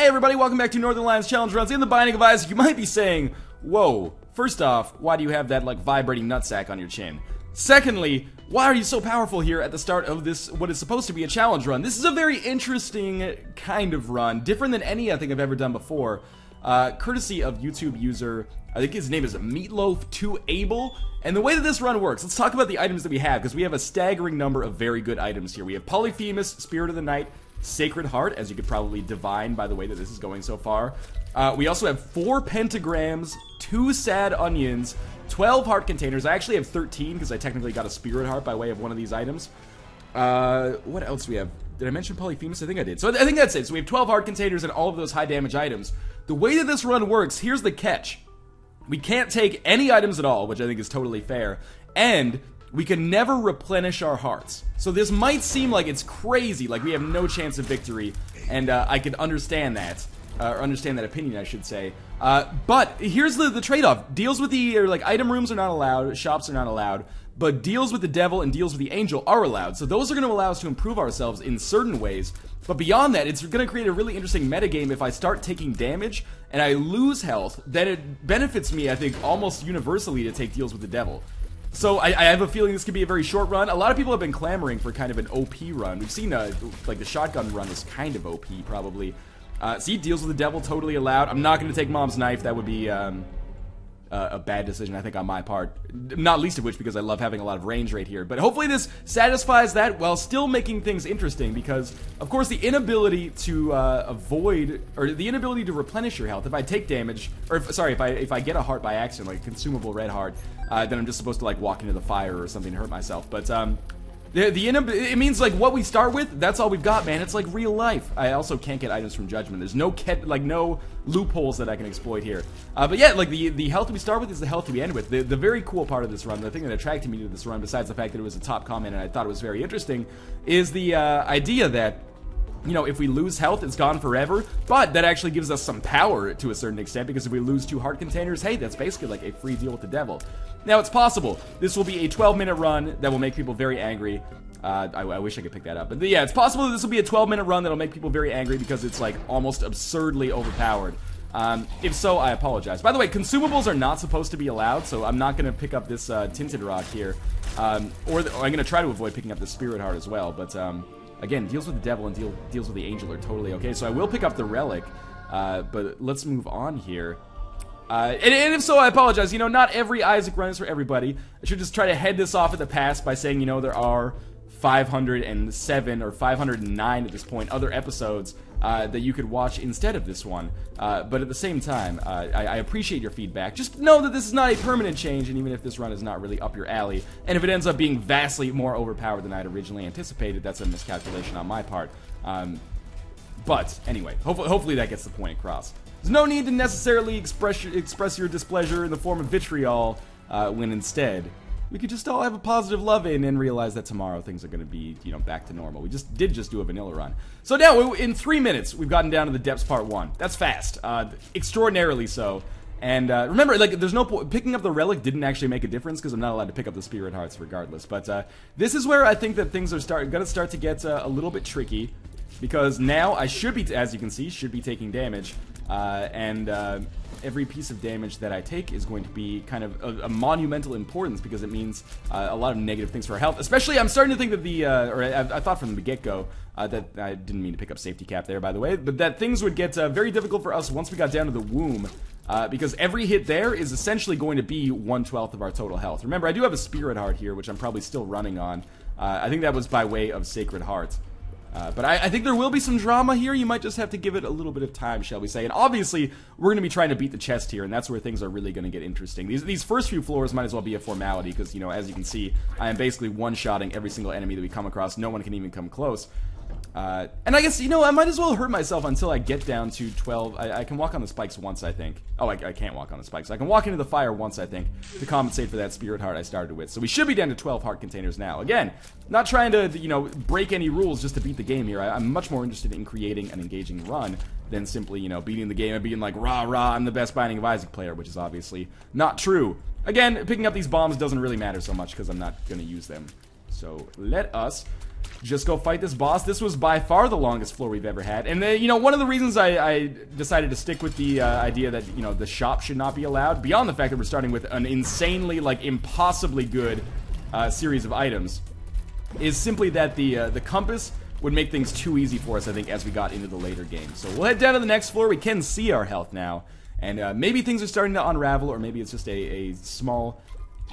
everybody, welcome back to Northernlion's Challenge Runs in the Binding of Isaac. You might be saying, whoa, first off, why do you have that, like, vibrating nutsack on your chin? Secondly, why are you so powerful here at the start of this, what is supposed to be a challenge run? This is a very interesting kind of run, different than any I think I've ever done before. Courtesy of YouTube user, I think his name is Meatloaf2Able. And the way that this run works, let's talk about the items that we have, because we have a staggering number of very good items here. We have Polyphemus, Spirit of the Night, Sacred Heart, as you could probably divine by the way that this is going so far. We also have 4 pentagrams, 2 sad onions, 12 heart containers. I actually have 13 because I technically got a Spirit Heart by way of one of these items. What else do we have? Did I mention Polyphemus? I think I did. So I think that's it. So we have 12 heart containers and all of those high damage items. The way that this run works, here's the catch. We can't take any items at all, which I think is totally fair, and we can never replenish our hearts. So this might seem like it's crazy, like we have no chance of victory, and I could understand that, or understand that opinion, I should say. But here's the trade-off. Deals with the, like, item rooms are not allowed, shops are not allowed, but deals with the devil and deals with the angel are allowed. So those are going to allow us to improve ourselves in certain ways. But beyond that, it's going to create a really interesting metagame. If I start taking damage and I lose health, then it benefits me, I think, almost universally to take deals with the devil. So I have a feeling this could be a very short run. A lot of people have been clamoring for kind of an OP run. We've seen, like, the shotgun run is kind of OP, probably. See, deals with the devil, totally allowed. I'm not going to take Mom's Knife. That would be a bad decision, I think, on my part. Not least of which because I love having a lot of range right here. But hopefully this satisfies that while still making things interesting because, of course, the inability to avoid, or the inability to replenish your health, if I take damage, or if I get a heart by accident, like a consumable red heart, then I'm just supposed to, like, walk into the fire or something to hurt myself. But, it means, like, what we start with, that's all we've got, man. It's like real life. I also can't get items from Judgment. There's no no loopholes that I can exploit here. But yeah, like, the health we start with is the health we end with. The very cool part of this run, the thing that attracted me to this run, besides the fact that it was a top comment and I thought it was very interesting, is the idea that, you know, if we lose health, it's gone forever, but that actually gives us some power to a certain extent, because if we lose 2 heart containers, hey, that's basically like a free deal with the devil. Now, it's possible. This will be a 12-minute run that will make people very angry. I wish I could pick that up. But yeah, it's possible that this will be a 12-minute run that'll make people very angry because it's, like, almost absurdly overpowered. If so, I apologize. By the way, consumables are not supposed to be allowed, so I'm not going to pick up this Tinted Rock here. Or I'm going to try to avoid picking up the Spirit Heart as well, but again, deals with the devil and deals with the angel are totally okay. So I will pick up the relic, but let's move on here. And if so, I apologize. You know, not every Isaac run is for everybody. I should just try to head this off at the pass by saying, you know, there are 507 or 509 at this point other episodes that you could watch instead of this one. But at the same time, I appreciate your feedback. Just know that this is not a permanent change, and even if this run is not really up your alley, and if it ends up being vastly more overpowered than I'd originally anticipated, that's a miscalculation on my part. But anyway, hopefully that gets the point across. There's no need to necessarily express your displeasure in the form of vitriol, when instead we could just all have a positive love-in and realize that tomorrow things are going to be, you know, back to normal. We did just do a vanilla run. So now, in 3 minutes, we've gotten down to the Depths Part 1. That's fast. Extraordinarily so. And remember, like, there's no point. Picking up the relic didn't actually make a difference because I'm not allowed to pick up the Spirit Hearts regardless. But this is where I think that things are going to start to get a little bit tricky. Because now I should be, as you can see, taking damage. Every piece of damage that I take is going to be kind of a monumental importance because it means a lot of negative things for our health. Especially, I'm starting to think that I thought from the get-go that I didn't mean to pick up safety cap there, by the way, but that things would get very difficult for us once we got down to the womb. Because every hit there is essentially going to be 1/12 of our total health. Remember, I do have a Spirit Heart here, which I'm probably still running on. I think that was by way of Sacred Heart. But I think there will be some drama here. You might just have to give it a little bit of time, shall we say. And obviously, we're going to be trying to beat the chest here, and that's where things are really going to get interesting. These first few floors might as well be a formality, because, you know, as you can see, I am basically one-shotting every single enemy that we come across. No one can even come close. And I guess, you know, I might as well hurt myself until I get down to 12. I can walk on the spikes once, I think. Oh, I can't walk on the spikes. I can walk into the fire once, I think, to compensate for that Spirit Heart I started with. So we should be down to 12 heart containers now. Again, not trying to, you know, break any rules just to beat the game here. I'm much more interested in creating an engaging run than simply, you know, beating the game and being like, rah, rah, I'm the best Binding of Isaac player, which is obviously not true. Again, picking up these bombs doesn't really matter so much because I'm not going to use them. So let us just go fight this boss. This was by far the longest floor we've ever had. And then, you know, one of the reasons I decided to stick with the idea that, you know, the shop should not be allowed, beyond the fact that we're starting with an insanely, like, impossibly good series of items, is simply that the compass would make things too easy for us, I think, as we got into the later game. So we'll head down to the next floor. We can see our health now, and maybe things are starting to unravel, or maybe it's just a small,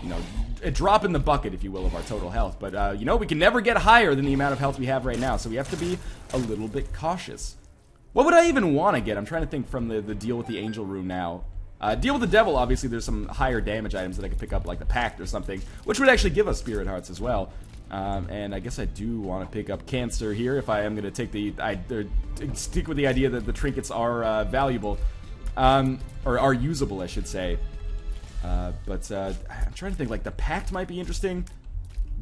you know, a drop in the bucket, if you will, of our total health. But, you know, we can never get higher than the amount of health we have right now, so we have to be a little bit cautious. What would I even want to get? I'm trying to think from the deal with the angel room now. Deal with the devil, obviously, there's some higher damage items that I could pick up, like the pact or something, which would actually give us spirit hearts as well. And I guess I do want to pick up cancer here if I am going to take stick with the idea that the trinkets are valuable, or are usable, I should say. But I'm trying to think, like, the pact might be interesting.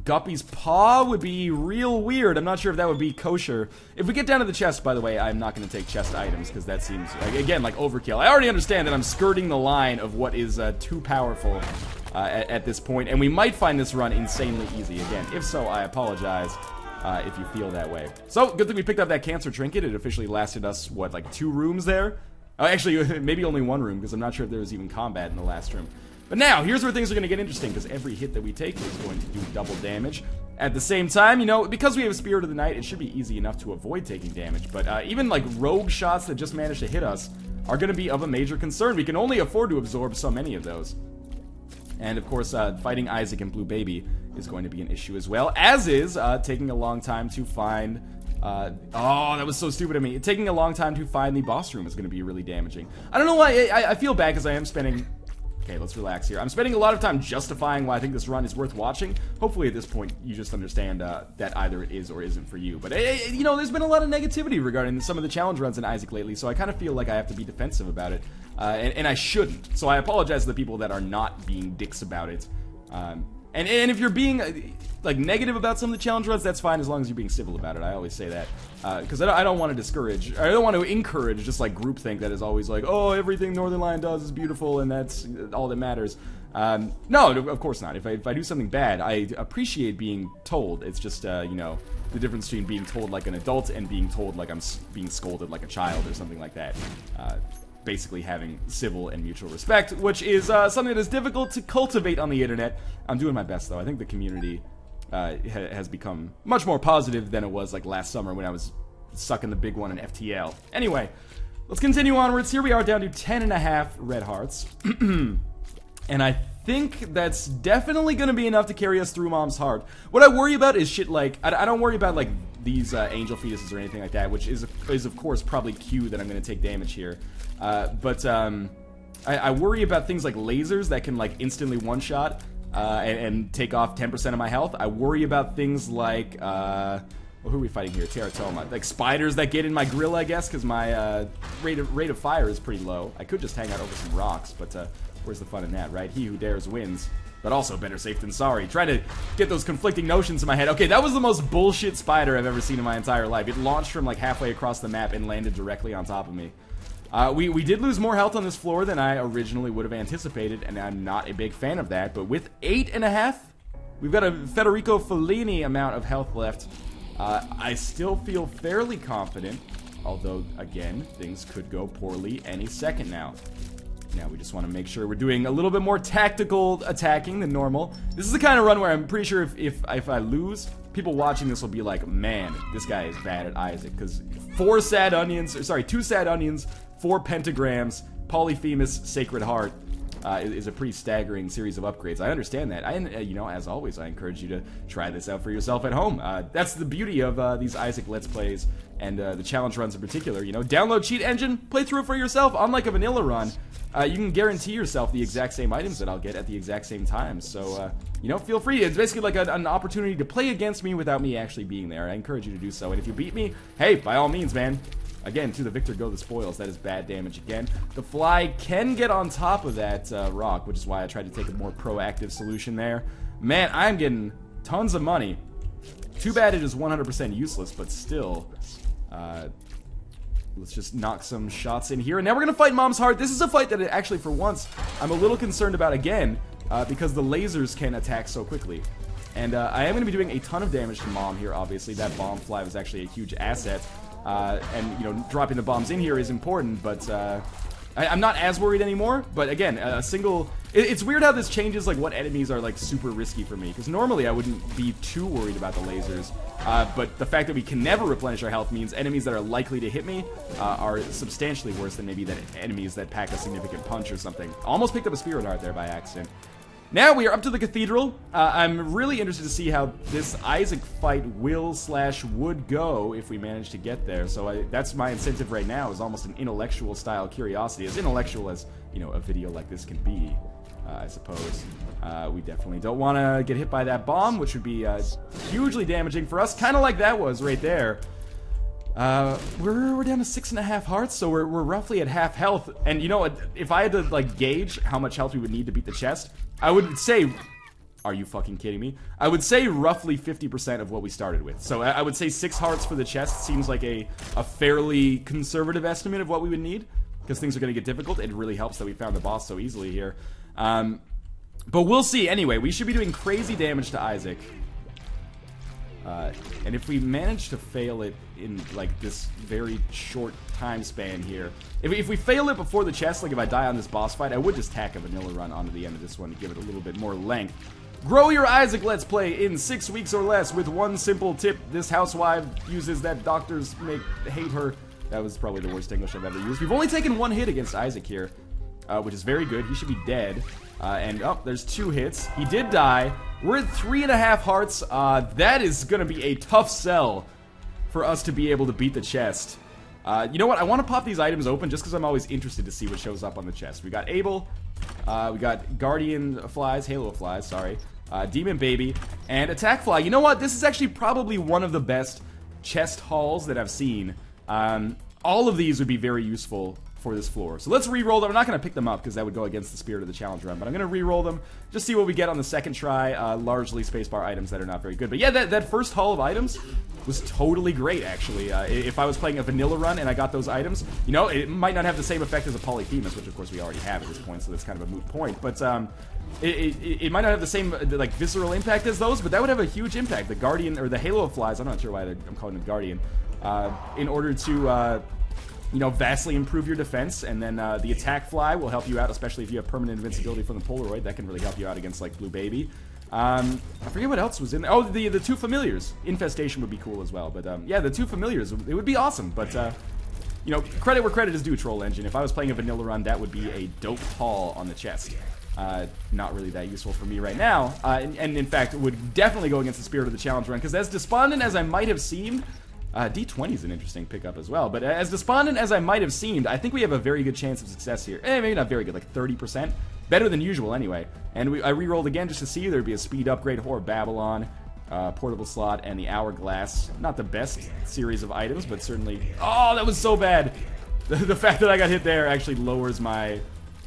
Guppy's paw would be real weird. I'm not sure if that would be kosher. If we get down to the chest, by the way, I'm not going to take chest items, because that seems, like, again, like overkill. I already understand that I'm skirting the line of what is too powerful at this point, and we might find this run insanely easy again. If so, I apologize if you feel that way. So, good thing we picked up that cancer trinket. It officially lasted us, what, like 2 rooms there? Oh, actually, maybe only 1 room, because I'm not sure if there was even combat in the last room. But now, here's where things are going to get interesting, because every hit that we take is going to do double damage. At the same time, you know, because we have Spirit of the Night, it should be easy enough to avoid taking damage. But even, like, rogue shots that just manage to hit us are going to be of a major concern. We can only afford to absorb so many of those. And, of course, fighting Isaac and Blue Baby is going to be an issue as well, as is taking a long time to find... oh, that was so stupid of me. Taking a long time to find the boss room is going to be really damaging. I don't know why. I feel bad because I am spending... Okay, let's relax here. I'm spending a lot of time justifying why I think this run is worth watching. Hopefully at this point you just understand that either it is or isn't for you. But, you know, there's been a lot of negativity regarding some of the challenge runs in Isaac lately, so I kind of feel like I have to be defensive about it. And I shouldn't. So I apologize to the people that are not being dicks about it. And if you're being, like, negative about some of the challenge runs, that's fine as long as you're being civil about it. I always say that. Because I don't want to discourage, I don't want to encourage just, like, groupthink that is always like, oh, everything Northernlion does is beautiful and that's all that matters. No, of course not. If I do something bad, I appreciate being told. It's just, you know, the difference between being told like an adult and being told like I'm being scolded like a child or something like that. Basically having civil and mutual respect, which is something that is difficult to cultivate on the internet. I'm doing my best, though. I think the community has become much more positive than it was like last summer when I was sucking the big one in FTL. Anyway, let's continue onwards. Here we are down to 10.5 red hearts. And I think that's definitely going to be enough to carry us through Mom's Heart. What I worry about is shit like... I don't worry about, like, these angel fetuses or anything like that, which is of course, probably Q that I'm going to take damage here. But I worry about things like lasers that can, like, instantly one-shot and take off 10% of my health. I worry about things like... well, who are we fighting here? Teratoma. Like, spiders that get in my grill, I guess, because my rate of fire is pretty low. I could just hang out over some rocks, but... where's the fun in that, right? He who dares wins. But also, better safe than sorry. Trying to get those conflicting notions in my head. Okay, that was the most bullshit spider I've ever seen in my entire life. It launched from, like, halfway across the map and landed directly on top of me. We did lose more health on this floor than I originally would have anticipated, and I'm not a big fan of that. But with 8.5, we've got a Federico Fellini amount of health left. I still feel fairly confident, although, again, things could go poorly any second now. Now we just want to make sure we're doing a little bit more tactical attacking than normal. This is the kind of run where I'm pretty sure if I lose, people watching this will be like, man, this guy is bad at Isaac. Because 2 sad onions, 4 pentagrams, Polyphemus, Sacred Heart is a pretty staggering series of upgrades. I understand that. You know, as always, I encourage you to try this out for yourself at home. That's the beauty of these Isaac Let's Plays and the challenge runs in particular. You know, download Cheat Engine, play through it for yourself. Unlike a vanilla run, you can guarantee yourself the exact same items that I'll get at the exact same time. So, you know, feel free. It's basically like an opportunity to play against me without me actually being there. I encourage you to do so. And if you beat me, hey, by all means, man. Again, to the victor go the spoils. That is bad damage again. The fly can get on top of that rock, which is why I tried to take a more proactive solution there. Man, I'm getting tons of money. Too bad it is 100% useless, but still. Let's just knock some shots in here. And now we're going to fight Mom's Heart. This is a fight that actually, for once, I'm a little concerned about again, because the lasers can attack so quickly. And I am going to be doing a ton of damage to Mom here, obviously. That bomb fly was actually a huge asset. And, you know, dropping the bombs in here is important, but I'm not as worried anymore. But again, a single... It's weird how this changes, like, what enemies are, like, super risky for me. Because normally I wouldn't be too worried about the lasers. But the fact that we can never replenish our health means enemies that are likely to hit me are substantially worse than maybe enemies that pack a significant punch or something. Almost picked up a Spirit Heart there by accident. Now we are up to the Cathedral. I'm really interested to see how this Isaac fight will/would go if we manage to get there. So that's my incentive right now, is almost an intellectual style curiosity. As intellectual as, you know, a video like this can be, I suppose. We definitely don't want to get hit by that bomb, which would be hugely damaging for us, kind of like that was right there. We're down to 6.5 hearts, so we're roughly at half health. And you know, if I had to like gauge how much health we would need to beat the chest, I would say, are you fucking kidding me? I would say roughly 50% of what we started with. So I would say 6 hearts for the chest seems like a fairly conservative estimate of what we would need, because things are going to get difficult. It really helps that we found the boss so easily here. But we'll see. Anyway, we should be doing crazy damage to Isaac. And if we manage to fail it in, like, this very short time span here... If we fail it before the chest, like if I die on this boss fight, I would just tack a vanilla run onto the end of this one to give it a little bit more length. Grow your Isaac Let's Play in 6 weeks or less with one simple tip. This housewife uses that doctors hate her. That was probably the worst English I've ever used. We've only taken 1 hit against Isaac here, which is very good. He should be dead. And, there's 2 hits. He did die. We're at 3.5 hearts. That is going to be a tough sell for us to be able to beat the chest. You know what? I want to pop these items open just because I'm always interested to see what shows up on the chest. We got Abel. We got Guardian Flies. Halo Flies, sorry. Demon Baby. And Attack Fly. You know what? This is actually probably one of the best chest hauls that I've seen. All of these would be very useful for this floor. So let's re-roll them. I'm not going to pick them up because that would go against the spirit of the challenge run, but I'm going to re-roll them, just see what we get on the second try. Largely spacebar items that are not very good. But yeah, that first haul of items was totally great, actually. If I was playing a vanilla run and I got those items, you know, it might not have the same effect as a Polyphemus, which of course we already have at this point, so that's kind of a moot point. But it might not have the same like visceral impact as those, but that would have a huge impact. The Guardian, or the Halo Flies, I'm not sure why I'm calling them Guardian, in order to you know, vastly improve your defense, and then the Attack Fly will help you out, especially if you have permanent invincibility from the Polaroid. That can really help you out against, like, Blue Baby. I forget what else was in there. Oh, the 2 Familiars. Infestation would be cool as well, but yeah, the 2 Familiars, it would be awesome, but you know, credit where credit is due, Troll Engine. If I was playing a vanilla run, that would be a dope haul on the chest. Not really that useful for me right now, and in fact, it would definitely go against the spirit of the challenge run, because as despondent as I might have seemed, D20 is an interesting pickup as well, but as despondent as I might have seemed, I think we have a very good chance of success here. Maybe not very good, like 30%. Better than usual, anyway. And I re-rolled again just to see. There'd be a speed upgrade, Whore Babylon, portable slot, and the Hourglass. Not the best series of items, but certainly... Oh, that was so bad! The fact that I got hit there actually lowers my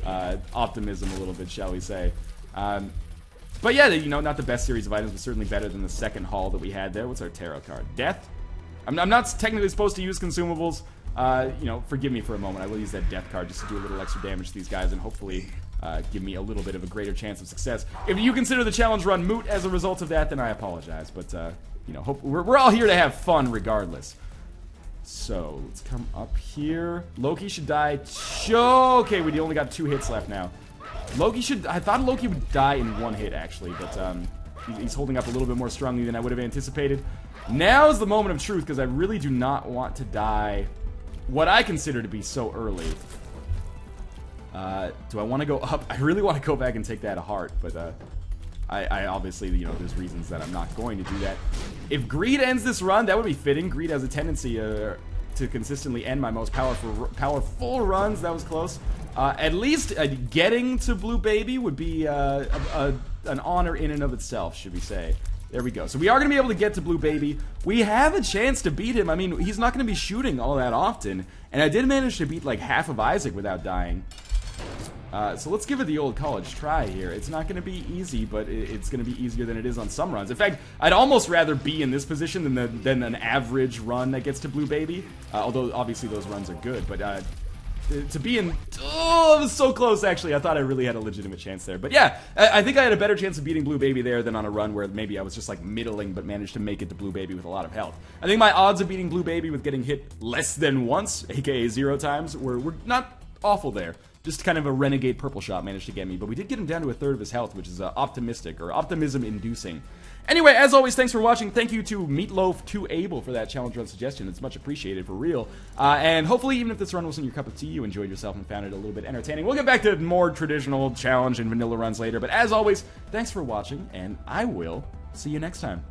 optimism a little bit, shall we say. But yeah, you know, not the best series of items, but certainly better than the second haul that we had there. What's our tarot card? Death? I'm not technically supposed to use consumables. You know, forgive me for a moment. I will use that death card just to do a little extra damage to these guys and hopefully give me a little bit of a greater chance of success. If you consider the challenge run moot as a result of that, then I apologize. But, you know, we're all here to have fun regardless. So, let's come up here. Loki should die. Okay, we only got 2 hits left now. I thought Loki would die in 1 hit, actually, but he's holding up a little bit more strongly than I would have anticipated. Now is the moment of truth, because I really do not want to die what I consider to be so early. Do I want to go up? I really want to go back and take that heart, but I obviously, you know, there's reasons that I'm not going to do that. If Greed ends this run, that would be fitting. Greed has a tendency to consistently end my most powerful runs. That was close. At least getting to Blue Baby would be an honor in and of itself, should we say. There we go. So we are going to be able to get to Blue Baby. We have a chance to beat him. I mean, he's not going to be shooting all that often. And I did manage to beat like half of Isaac without dying. So let's give it the old college try here. It's not going to be easy, but it's going to be easier than it is on some runs. In fact, I'd almost rather be in this position than an average run that gets to Blue Baby. Although, obviously, those runs are good. But to be in... Oh, it was so close, actually. I thought I really had a legitimate chance there. But yeah, I think I had a better chance of beating Blue Baby there than on a run where maybe I was just like middling but managed to make it to Blue Baby with a lot of health. I think my odds of beating Blue Baby with getting hit less than once, aka 0 times, were not awful there. Just kind of a renegade purple shot managed to get me, but we did get him down to a third of his health, which is optimistic, or optimism-inducing. Anyway, as always, thanks for watching. Thank you to Meatloaf2Able for that challenge run suggestion. It's much appreciated, for real. And hopefully, even if this run wasn't your cup of tea, you enjoyed yourself and found it a little bit entertaining. We'll get back to more traditional challenge and vanilla runs later, but as always, thanks for watching, and I will see you next time.